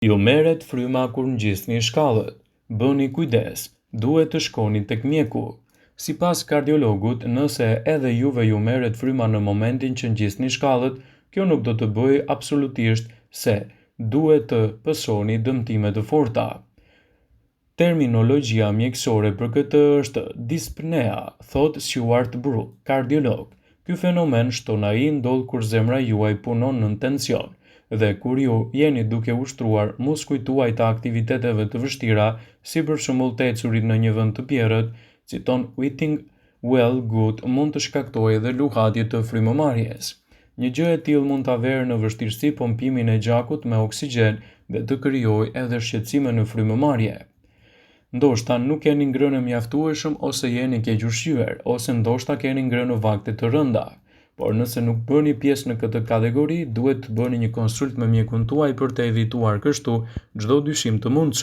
Ju merret fryma kur ngjisni shkallët. Bëni kujdes, duhet të shkoni tek mjeku. Sipas kardiologut, nëse edhe juve ju merret fryma në momentin që ngjisni shkallët, kjo nuk do të bëjë absolutisht se duhet të pësoni dëmtime të forta. Terminologjia mjekësore për këtë është dyspnea, thot Stuart Brook, kardiolog. Ky fenomen shton ai ndodh kur zemra juaj punon nën tension dhe kur ju jeni duke ushtruar muskujt tuaj të aktiviteteve të vështira, si për shembull të ecurit në një vend të bjerrët, citon Whiting. Good mund të shkaktojë edhe luhatje të frymëmarrjes. Një gjë e tillë mund ta verë në vështirësi pompimin e gjakut me oksigjen dhe të krijojë edhe shqetësime në frymëmarrje. Ndoshta nuk keni ngrënë mjaftueshëm ose jeni keq ushqyer, ose ndoshta keni ngrënë vakte të rënda. Por nëse nuk bëni pjesë në këtë kategori, duhet të bëni një konsult me mjekun tuaj për të evituar kështu çdo dyshim të mundshëm.